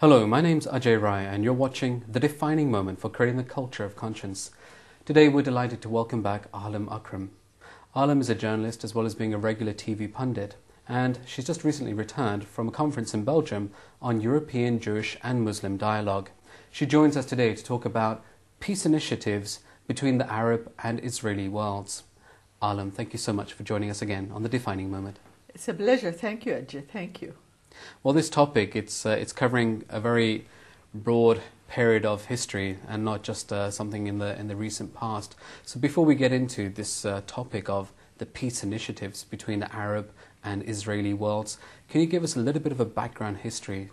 Hello, my name's Ajay and you're watching The Defining Moment for Creating the Culture of Conscience. Today we're delighted to welcome back Ahlam Akram. Ahlam is a journalist as well as being a regular TV pundit, and she's just recently returned from a conference in Belgium on European Jewish and Muslim dialogue. She joins us today to talk about peace initiatives between the Arab and Israeli worlds. Ahlam, thank you so much for joining us again on The Defining Moment. It's a pleasure. Thank you, Ajay. Thank you. Well, this topic, it's covering a very broad period of history and not just something in the recent past. So before we get into this topic of the peace initiatives between the Arab and Israeli worlds, can you give us a little bit of a background history?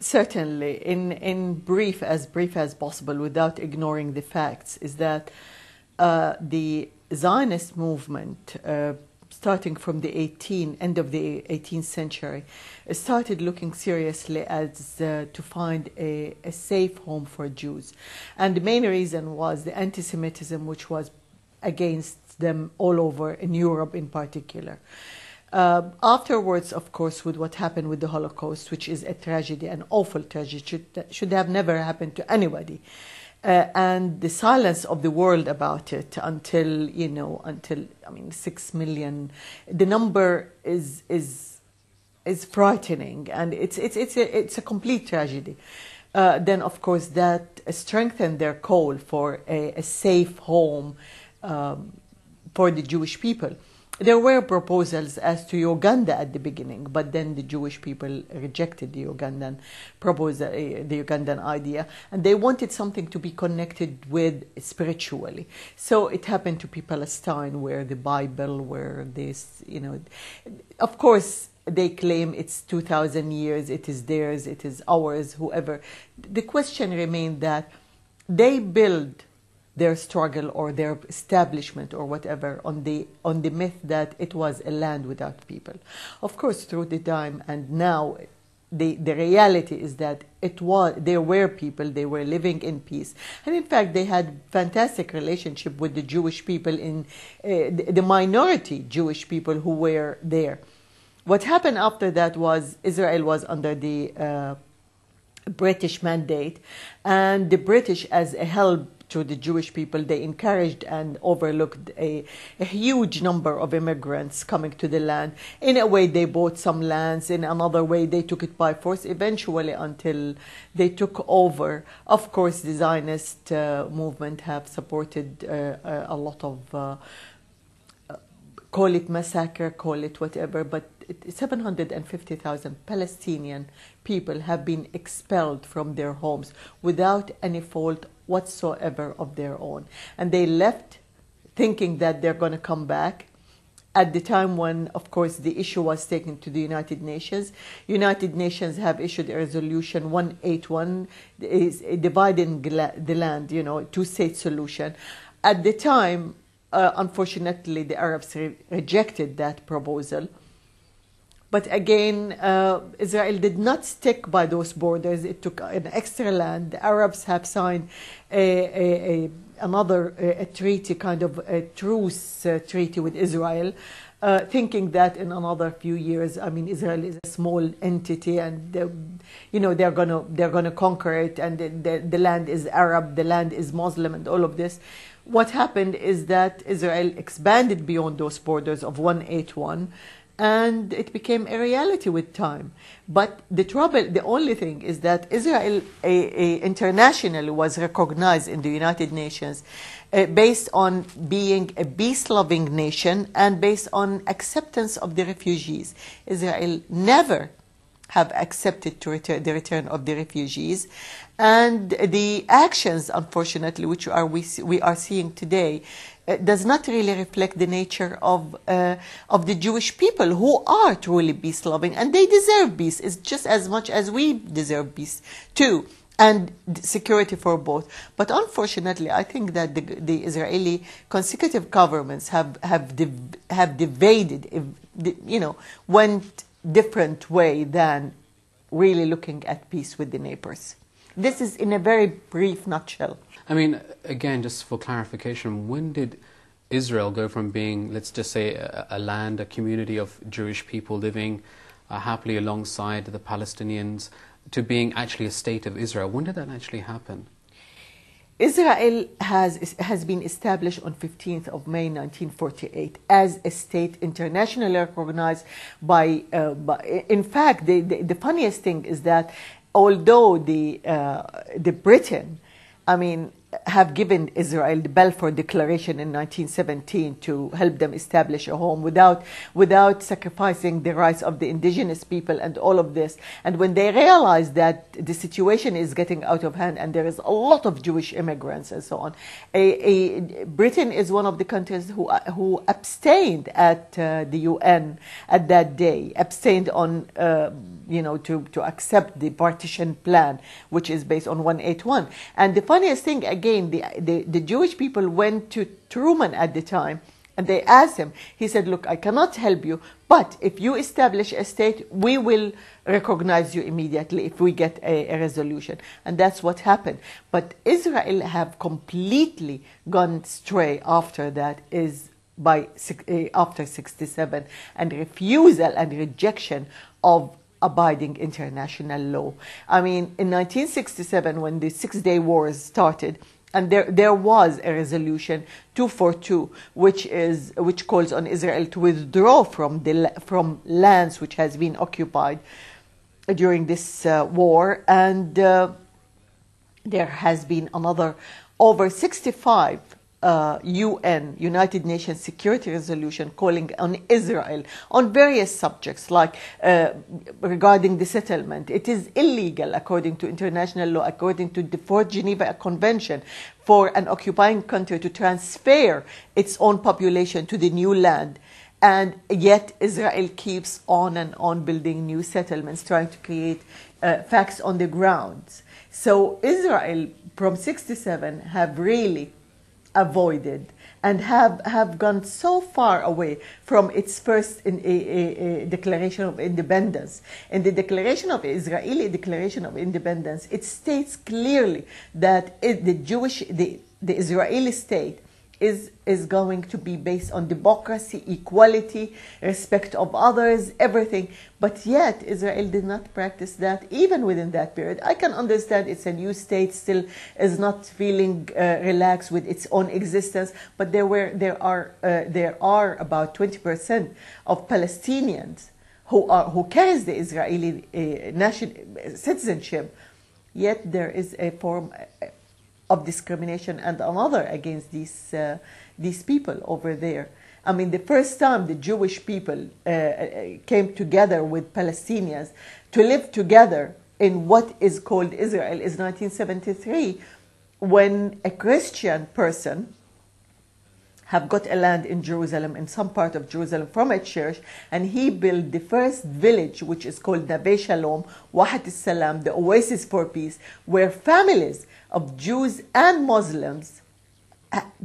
Certainly. In brief as possible, without ignoring the facts, is that the Zionist movement, starting from the end of the 18th century, started looking seriously as to find a safe home for Jews. And the main reason was the anti-Semitism, which was against them all over, in Europe in particular. Afterwards, of course, with what happened with the Holocaust, which is a tragedy, an awful tragedy, should have never happened to anybody. And the silence of the world about it until 6 million, the number is frightening, and it's a complete tragedy. Then, of course, that strengthened their call for a safe home for the Jewish people. There were proposals as to Uganda at the beginning, but then the Jewish people rejected the Ugandan proposal, the Ugandan idea, and they wanted something to be connected with spiritually. So it happened to be Palestine, where the Bible, where this, of course, they claim it's 2,000 years, it is theirs, it is ours, whoever. The question remained that they build their struggle or their establishment or whatever on the myth that it was a land without people. Of course, through the time and now, the reality is that there were people, they were living in peace, and in fact they had fantastic relationship with the Jewish people, in the minority Jewish people who were there. What happened after that was Israel was under the British mandate, and the British, as a help to the Jewish people, they encouraged and overlooked a huge number of immigrants coming to the land. In a way, they bought some lands. In another way, they took it by force, eventually until they took over. Of course, the Zionist movement have supported a lot of, call it massacre, call it whatever, but 750,000 Palestinian people have been expelled from their homes without any fault whatsoever of their own. And they left thinking that they're going to come back. At the time when, of course, the issue was taken to the United Nations, United Nations have issued a resolution 181, is dividing the land, two-state solution. At the time, unfortunately, the Arabs rejected that proposal. But again, Israel did not stick by those borders. It took an extra land. The Arabs have signed another treaty, kind of a truce treaty with Israel, thinking that in another few years, Israel is a small entity, and they're gonna conquer it, and the land is Arab, the land is Muslim, and all of this. What happened is that Israel expanded beyond those borders of 181. And it became a reality with time. But the only thing is that Israel internationally was recognized in the United Nations based on being a peace-loving nation and based on acceptance of the refugees. Israel never have accepted the return of the refugees. And the actions, unfortunately, which we are seeing today, does not really reflect the nature of the Jewish people, who are truly peace-loving, and they deserve peace. It's just as much as we deserve peace too, and security for both. But unfortunately, I think that the Israeli consecutive governments have divided, went different way than really looking at peace with the neighbors. This is in a very brief nutshell. Again, just for clarification, when did Israel go from being, let's just say, a land, a community of Jewish people living happily alongside the Palestinians, to being actually a state of Israel. When did that actually happen? Israel has been established on 15th of May 1948 as a state internationally recognized by in fact, the funniest thing is that although the Britain, I mean, have given Israel the Balfour Declaration in 1917 to help them establish a home without sacrificing the rights of the indigenous people and all of this. And when they realized that the situation is getting out of hand and there is a lot of Jewish immigrants and so on, Britain is one of the countries who abstained at the UN at that day, abstained on to accept the partition plan, which is based on 181. And the funniest thing, again, the Jewish people went to Truman at the time and they asked him, he said, look, I cannot help you, but if you establish a state, we will recognize you immediately if we get a resolution. And that's what happened. But Israel have completely gone stray after that, after 67, and refusal and rejection of abiding international law. I mean, in 1967, when the Six-Day Wars started, and there was a resolution 242, which calls on Israel to withdraw from lands which has been occupied during this war, and there has been another over 65 United Nations Security Resolution calling on Israel on various subjects, like regarding the settlement. It is illegal according to international law, according to the Fourth Geneva Convention, for an occupying country to transfer its own population to the new land. And yet Israel keeps on and on building new settlements, trying to create facts on the ground. So Israel from 67 have really avoided and have gone so far away from its first declaration of independence. In the Israeli Declaration of Independence, it states clearly that the Israeli state is going to be based on democracy, equality, respect of others, everything. But yet Israel did not practice that even within that period. I can understand it's a new state, still is not feeling relaxed with its own existence, but there are about 20% of Palestinians who carries the Israeli national citizenship. Yet there is a form of discrimination and another against these people over there. I mean, the first time the Jewish people came together with Palestinians to live together in what is called Israel is 1973, when a Christian person have got a land in Jerusalem, in some part of Jerusalem, from a church, and he built the first village, which is called Neve Shalom, Wahat al-Salam, the Oasis for Peace, where families of Jews and Muslims,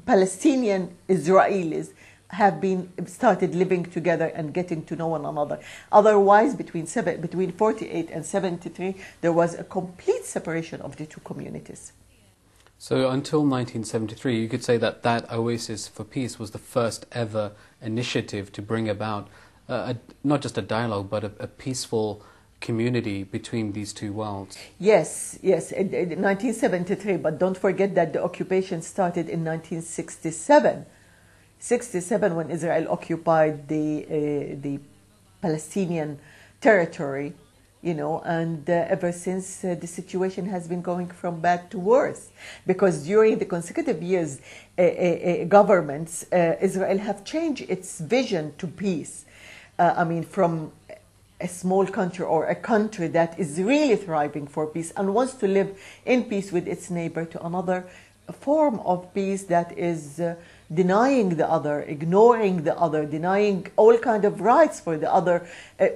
Palestinian Israelis, have been started living together and getting to know one another. Otherwise, between 48 and 73, there was a complete separation of the two communities. So until 1973, you could say that Oasis for Peace was the first ever initiative to bring about not just a dialogue, but a peaceful community between these two worlds. Yes, in 1973, but don't forget that the occupation started in 1967. 67, when Israel occupied the Palestinian territory, and ever since the situation has been going from bad to worse, because during the consecutive years, governments, Israel have changed its vision to peace. I mean, from a small country or a country that is really thriving for peace and wants to live in peace with its neighbor, to another form of peace that is denying the other, ignoring the other, denying all kind of rights for the other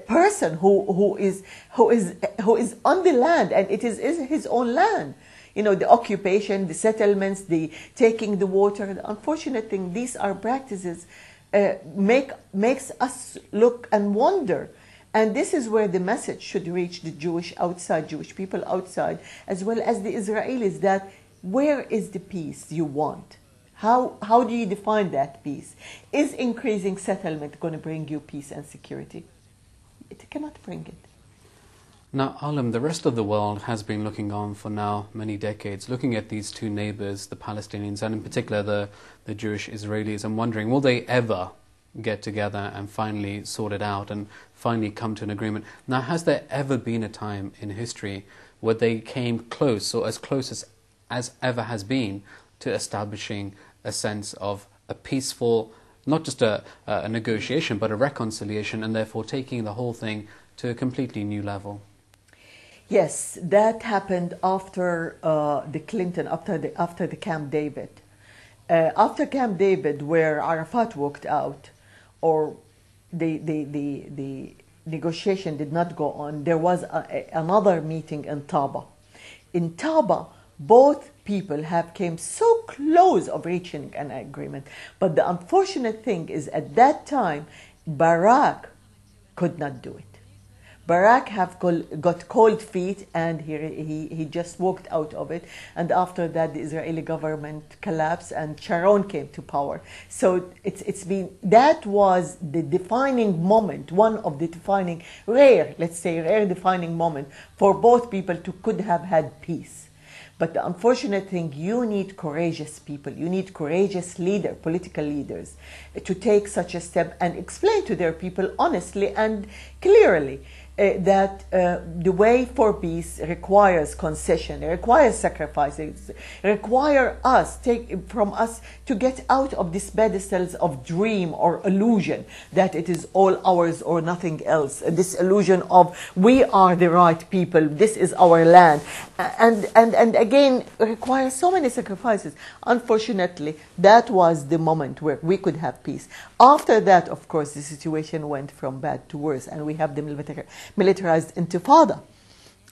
person who is on the land, and it is his own land. The occupation, the settlements, the taking the water. The unfortunate thing, these are practices makes us look and wonder. And this is where the message should reach the Jewish people outside, as well as the Israelis, that where is the peace you want? How do you define that peace? Is increasing settlement going to bring you peace and security? It cannot bring it. Now, Ahlam, the rest of the world has been looking on for now many decades, looking at these two neighbors, the Palestinians, and in particular the Jewish Israelis, and wondering, will they ever get together and finally sort it out and finally come to an agreement? Now, has there ever been a time in history where they came close, or as close as ever has been, to establishing a sense of a peaceful, not just a negotiation, but a reconciliation, and therefore taking the whole thing to a completely new level? Yes, that happened after the Clinton, after the Camp David. After Camp David, where Arafat walked out, or the negotiation did not go on, there was another meeting in Taba. In Taba, both people came so close of reaching an agreement. But the unfortunate thing is, at that time, Barak could not do it. Barak got cold feet, and he just walked out of it. And after that, the Israeli government collapsed, and Sharon came to power. So that was the defining moment, one of the defining, rare defining moment for both people to could have had peace. But the unfortunate thing, you need courageous people, you need courageous political leaders, to take such a step and explain to their people honestly and clearly that the way for peace requires concession, it requires sacrifices, require from us to get out of these pedestals of dream or illusion that it is all ours or nothing else. This illusion of we are the right people, this is our land, and again requires so many sacrifices. Unfortunately, that was the moment where we could have peace. After that, of course, the situation went from bad to worse, and we have the militarized intifada,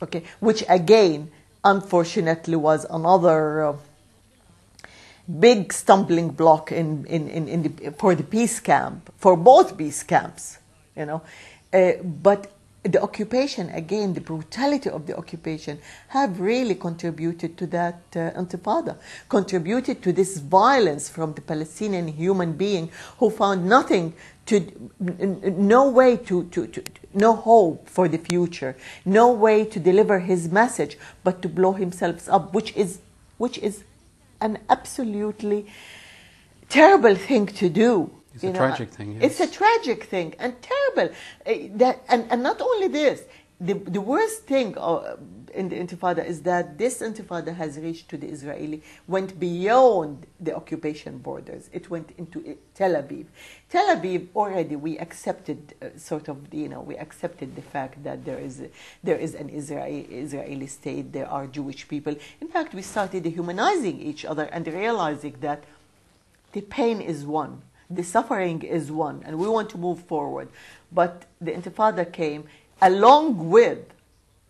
okay, which again, unfortunately, was another big stumbling block for the peace camp, for both peace camps, but the occupation, again, the brutality of the occupation have really contributed to that intifada, contributed to this violence from the Palestinian human being who found no hope for the future, no way to deliver his message, but to blow himself up, which is an absolutely terrible thing to do. It's a tragic thing. Yes. It's a tragic thing and terrible. And not only this, the worst thing in the Intifada is that this Intifada has reached to the Israeli, went beyond the occupation borders. It went into Tel Aviv. Tel Aviv already we accepted we accepted the fact that there is an Israeli state. There are Jewish people. In fact, we started dehumanizing each other and realizing that the pain is one. The suffering is one, and we want to move forward. But the Intifada came along with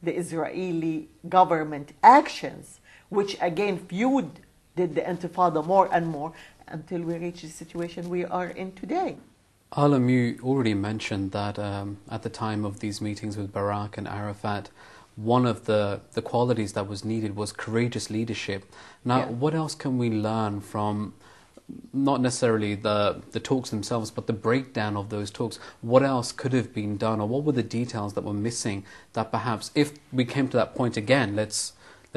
the Israeli government actions, which again fueled the Intifada more and more until we reach the situation we are in today. Ahlam, you already mentioned that at the time of these meetings with Barak and Arafat, one of the qualities that was needed was courageous leadership. Now, what else can we learn from not necessarily the talks themselves, but the breakdown of those talks? What else could have been done, or what were the details that were missing that perhaps, if we came to that point again, let's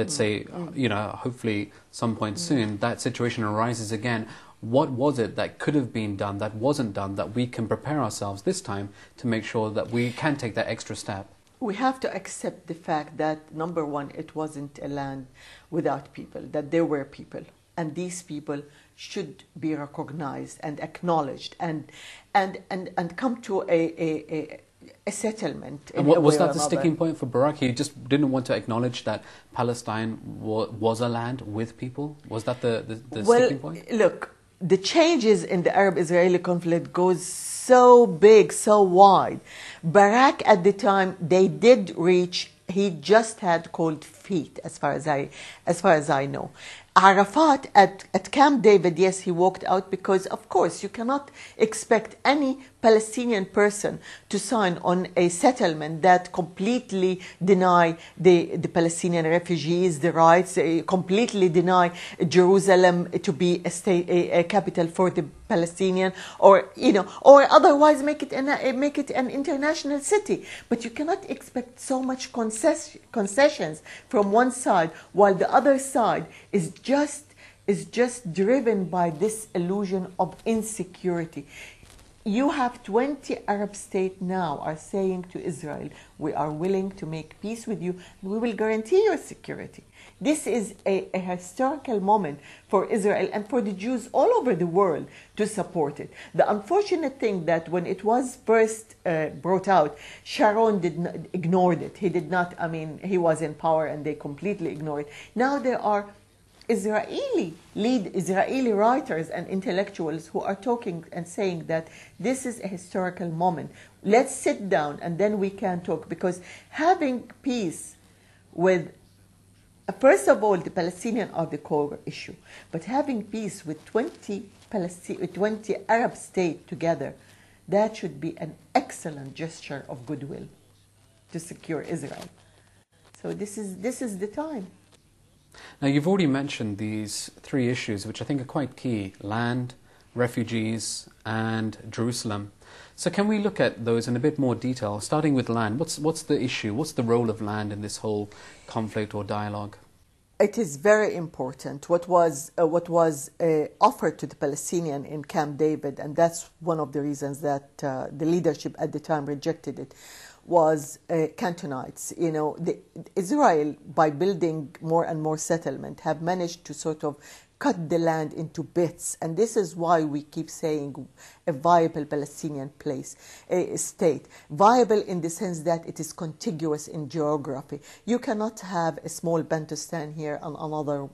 say, hopefully some point soon, that situation arises again, what was it that could have been done, that wasn't done, that we can prepare ourselves this time to make sure that we can take that extra step? We have to accept the fact that, number one, it wasn't a land without people, that there were people, and these people should be recognized and acknowledged and come to a settlement. And what was that the sticking point for Barak? He just didn't want to acknowledge that Palestine was a land with people? Was that the sticking point? Look, the changes in the Arab-Israeli conflict goes so big, so wide. Barak at the time, they did reach, he just had cold feet as far as I know. Arafat at Camp David, yes, he walked out because, of course, you cannot expect any Palestinian person to sign on a settlement that completely deny the Palestinian refugees the rights, completely deny Jerusalem to be a state, a capital for the Palestinian, or or otherwise make it an international city. But you cannot expect so much concessions from one side, while the other side is just driven by this illusion of insecurity. You have 20 Arab states now are saying to Israel, we are willing to make peace with you, and we will guarantee your security. This is a historical moment for Israel and for the Jews all over the world to support it. The unfortunate thing that when it was first brought out, Sharon ignored it. He did not, he was in power and they completely ignored it. Now there are Israeli writers and intellectuals who are talking and saying that this is a historical moment. Let's sit down and then we can talk, because having peace with, first of all, the Palestinians are the core issue, but having peace with 20 Arab states together, that should be an excellent gesture of goodwill to secure Israel. So this is the time. Now, you've already mentioned these three issues, which I think are quite key: land, refugees, and Jerusalem. So can we look at those in a bit more detail, starting with land? What's the issue? What's the role of land in this whole conflict or dialogue? It is very important what was offered to the Palestinian in Camp David, and that's one of the reasons that the leadership at the time rejected it, was Cantonites. Israel, by building more and more settlement, have managed to sort of cut the land into bits, and this is why we keep saying a viable Palestinian state. Viable in the sense that it is contiguous in geography. You cannot have a small Bantustan here and another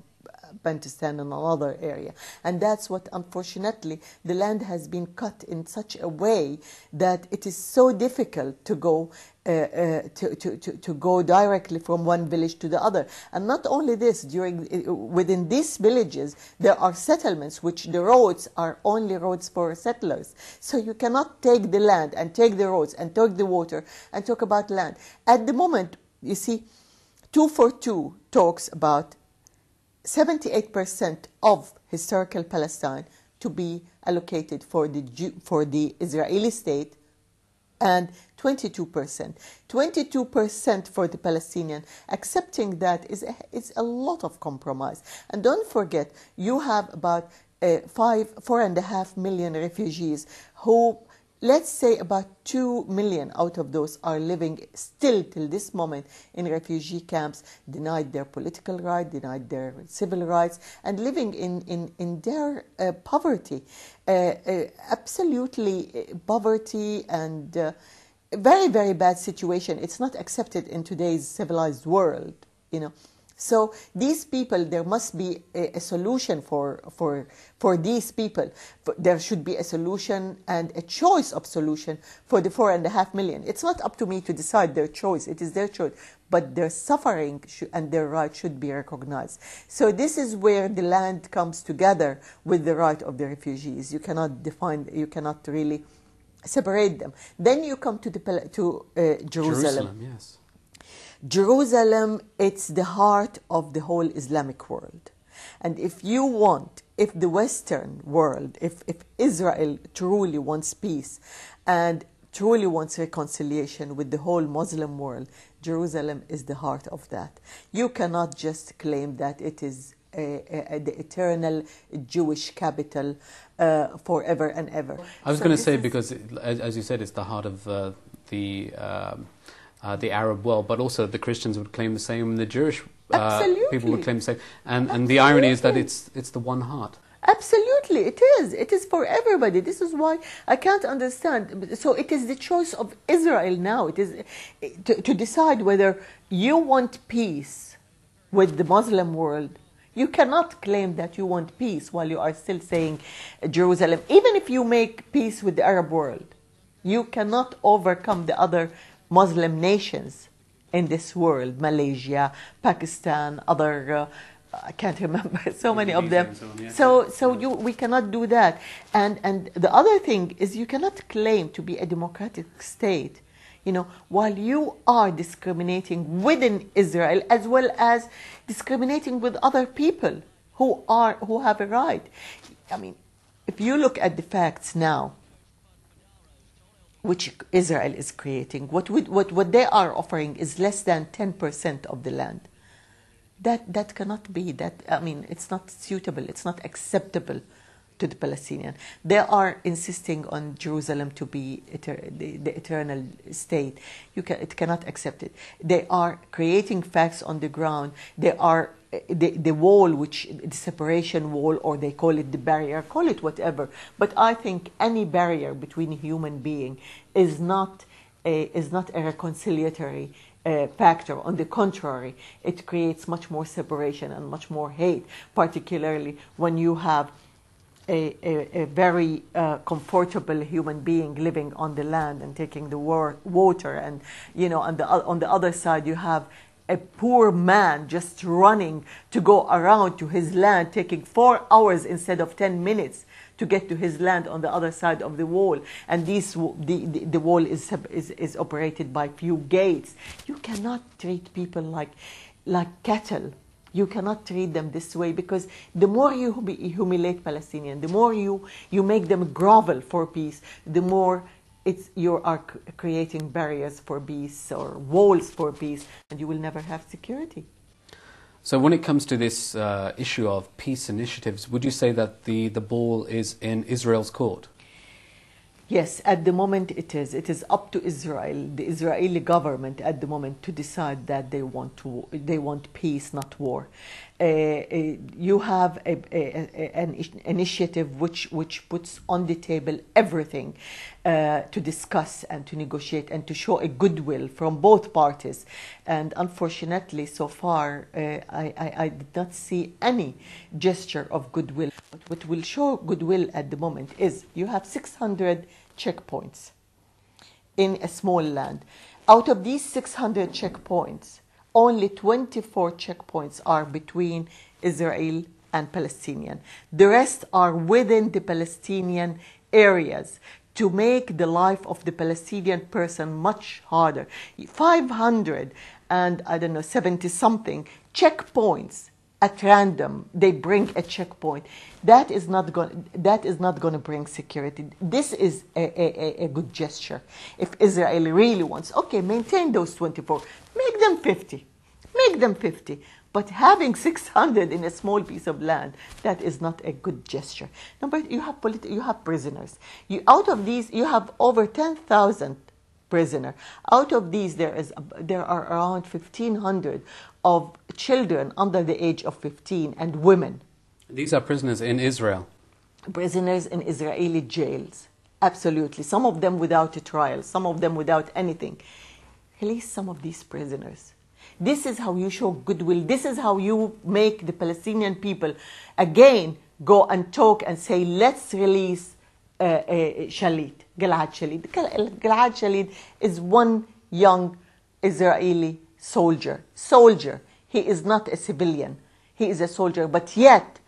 Bantustan in another area, and that's what, unfortunately, the land has been cut in such a way that it is so difficult to go to go directly from one village to the other. And not only this, within these villages there are settlements which the roads are only roads for settlers. So you cannot take the land and take the roads and take the water and talk about land. At the moment, you see, 242 talks about 78% of historical Palestine to be allocated for the Israeli state, and 22%. 22% for the Palestinian. Accepting that is a lot of compromise. And don't forget, you have about 4.5 million refugees who, let's say about 2 million out of those are living still till this moment in refugee camps, denied their political rights, denied their civil rights, and living in their poverty. Absolutely poverty and very, very bad situation. It's not accepted in today's civilized world, So these people, there must be a solution for these people. There should be a solution and a choice of solution for the 4.5 million. It's not up to me to decide their choice. It is their choice. But their suffering and their right should be recognized. So this is where the land comes together with the right of the refugees. You cannot really separate them. Then you come to Jerusalem. Jerusalem, yes. Jerusalem, it's the heart of the whole Islamic world. And if the Western world, if Israel truly wants peace and truly wants reconciliation with the whole Muslim world, Jerusalem is the heart of that. You cannot just claim that it is the eternal Jewish capital forever and ever. I was going to say, because, as you said, it's the heart of the Arab world, but also the Christians would claim the same, and the Jewish people would claim the same. And the irony is that it's the one heart. Absolutely, it is. It is for everybody. This is why I can't understand. So it is the choice of Israel now. It is to decide whether you want peace with the Muslim world. You cannot claim that you want peace while you are still saying Jerusalem. Even if you make peace with the Arab world, you cannot overcome the other Muslim nations in this world, Malaysia, Pakistan, other I can't remember so many of Indonesia them. and so on, yeah. So we cannot do that. And the other thing is you cannot claim to be a democratic state, while you are discriminating within Israel as well as discriminating with other people who have a right. I mean, if you look at the facts now, which Israel is creating, what they are offering is less than 10% of the land. That cannot be. It's not suitable. It's not acceptable to the Palestinian. They are insisting on Jerusalem to be the eternal state. It cannot accept it. They are creating facts on the ground. They are the wall, the separation wall, or they call it the barrier, call it whatever. But I think any barrier between a human being is not a reconciliatory factor. On the contrary, it creates much more separation and much more hate, particularly when you have a very comfortable human being living on the land and taking the water, and on the other side you have a poor man just running to go around to his land, taking 4 hours instead of 10 minutes to get to his land on the other side of the wall. And the wall is operated by few gates. You cannot treat people like cattle. You cannot treat them this way, because the more you humiliate Palestinians, the more you make them grovel for peace, the more you are creating barriers for peace or walls for peace, and you will never have security. So when it comes to this issue of peace initiatives, would you say that the ball is in Israel's court? Yes, at the moment it is. It is up to Israel, the Israeli government at the moment, to decide that they want peace, not war. You have an initiative which puts on the table everything to discuss and to negotiate and to show a goodwill from both parties. And unfortunately, so far, I did not see any gesture of goodwill. But what will show goodwill at the moment is you have 600 checkpoints in a small land. Out of these 600 checkpoints, only 24 checkpoints are between Israel and Palestinian. The rest are within the Palestinian areas, to make the life of the Palestinian person much harder. 500 and 70 something checkpoints at random. They bring a checkpoint. That is not going to bring security. This is a good gesture. If Israel really wants, okay, maintain those 24, make them 50. Make them 50. But having 600 in a small piece of land, that is not a good gesture. Number, you have prisoners. Out of these, you have over 10,000 prisoners. Out of these, there are around 1,500 of children under the age of 15 and women. These are prisoners in Israel. Prisoners in Israeli jails. Absolutely. Some of them without a trial. Some of them without anything. Release some of these prisoners. This is how you show goodwill. This is how you make the Palestinian people again go and talk and say, let's release Shalit, Gilad Shalit. Gilad Shalit is one young Israeli soldier. He is not a civilian. He is a soldier. But yet,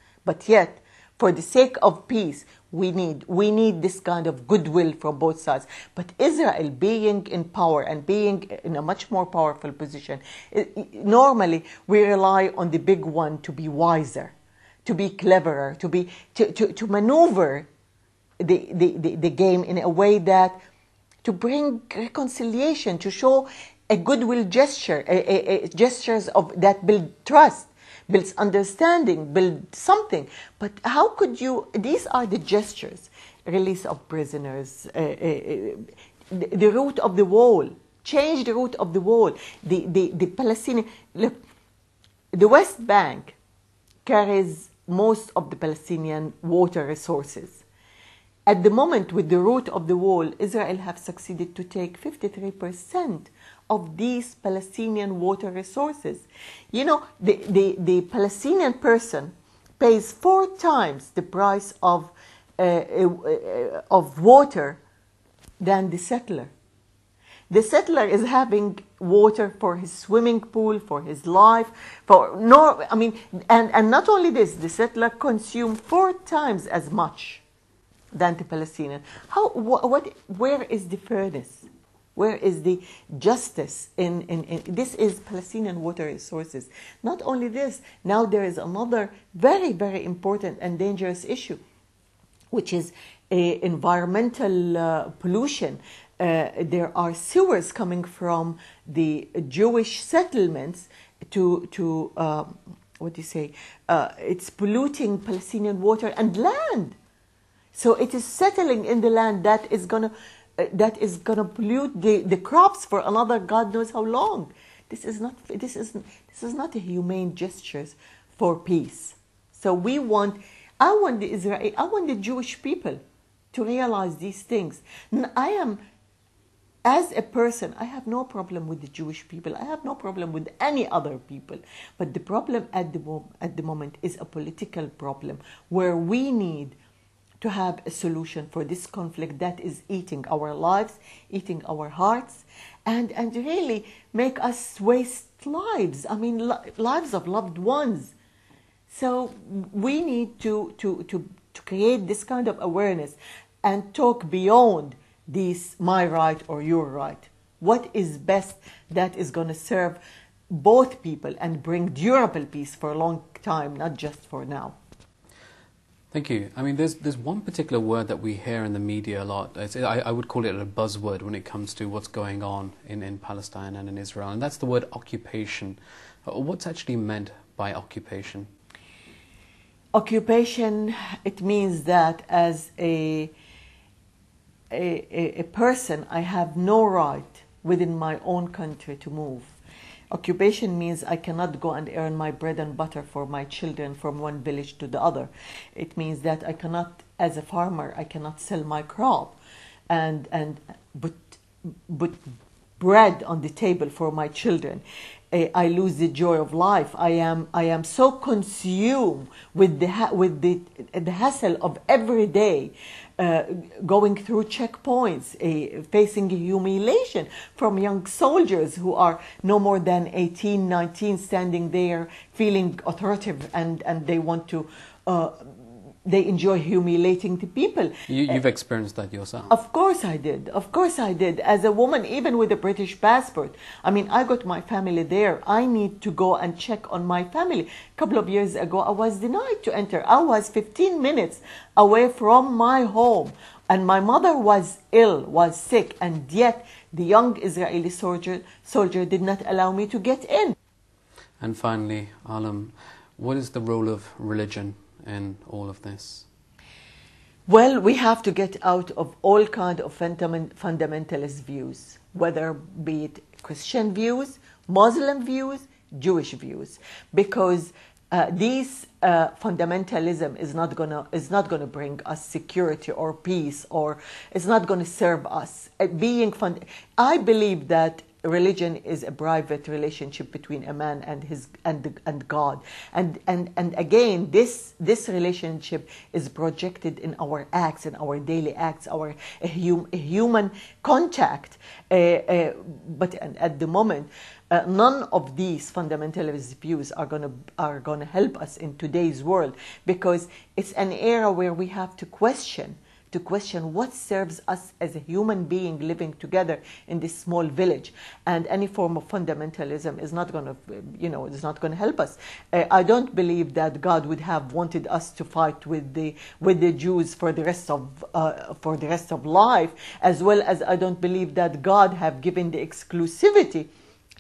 for the sake of peace, we need this kind of goodwill from both sides. But Israel being in power and being in a much more powerful position, normally we rely on the big one to be wiser, to be cleverer, to maneuver the game in a way that to bring reconciliation, to show a goodwill gesture, gestures that build trust, builds understanding, build something. But how could you, these are the gestures, release of prisoners, the route of the wall, change the route of the wall. The Palestinian, look, the West Bank carries most of the Palestinian water resources. At the moment, with the route of the wall, Israel have succeeded to take 53% of these Palestinian water resources. You know, the Palestinian person pays 4 times the price of water than the settler. The settler is having water for his swimming pool, for his life, and not only this, the settler consumes 4 times as much than the Palestinian. Where is the fairness? Where is the justice in this is Palestinian water resources. Not only this, now there is another very, very important and dangerous issue, which is environmental pollution. There are sewers coming from the Jewish settlements to what do you say? It's polluting Palestinian water and land. So it is settling in the land that is gonna pollute the crops for another God knows how long. This is not a humane gesture for peace. So I want the Jewish people to realize these things. As a person, I have no problem with the Jewish people. I have no problem with any other people. But the problem at the moment is a political problem where we need to have a solution for this conflict that is eating our lives, eating our hearts, and really make us waste lives. I mean, lives of loved ones. So we need to create this kind of awareness and talk beyond this my right or your right. What is best that is going to serve both people and bring durable peace for a long time, not just for now. Thank you. I mean, there's one particular word that we hear in the media a lot. I would call it a buzzword when it comes to what's going on in Palestine and in Israel, and that's the word occupation. What's actually meant by occupation? Occupation, it means that as a person, I have no right within my own country to move. Occupation means I cannot go and earn my bread and butter for my children from one village to the other. It means that I cannot, as a farmer, I cannot sell my crop and put bread on the table for my children. I lose the joy of life. I am so consumed with the hassle of every day, going through checkpoints, facing humiliation from young soldiers who are no more than 18, 19, standing there feeling authoritative, and they want to. They enjoy humiliating the people. You've experienced that yourself. Of course I did. Of course I did. As a woman, even with a British passport. I mean, I got my family there. I need to go and check on my family. A couple of years ago, I was denied to enter. I was 15 minutes away from my home. And my mother was ill, was sick. And yet, the young Israeli soldier did not allow me to get in. And finally, Ahlam, what is the role of religion in all of this? Well, we have to get out of all kind of fundamentalist views, whether be it Christian views, Muslim views, Jewish views, because these fundamentalism is not gonna bring us security or peace, or it's not gonna serve us. I believe that religion is a private relationship between a man and God, and again, this relationship is projected in our acts, in our daily acts, our human contact. But at the moment, none of these fundamentalist views are gonna help us in today's world, because it's an era where we have to question what serves us as a human being living together in this small village, and any form of fundamentalism is not going to, it's not going to help us. I don't believe that God would have wanted us to fight with the Jews for the rest of life, as well as I don't believe that God have given the exclusivity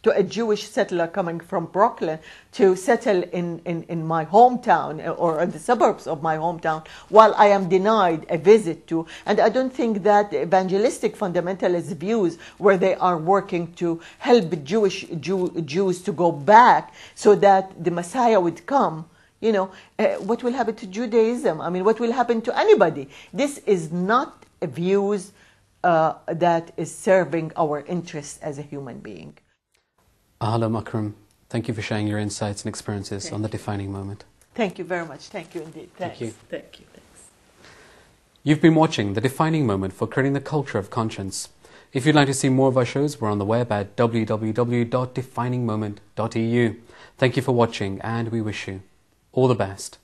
to a Jewish settler coming from Brooklyn to settle in my hometown or in the suburbs of my hometown, while I am denied a visit to. And I don't think that evangelistic fundamentalist views, where they are working to help Jews to go back so that the Messiah would come, what will happen to Judaism? I mean, what will happen to anybody? This is not views that is serving our interests as a human being. Ahlam, Akram, thank you for sharing your insights and experiences on the defining moment. Thank you very much. Thank you indeed. Thanks. Thank you. Thanks. You've been watching The Defining Moment for Creating the Culture of Conscience. If you'd like to see more of our shows, we're on the web at www.definingmoment.eu. Thank you for watching, and we wish you all the best.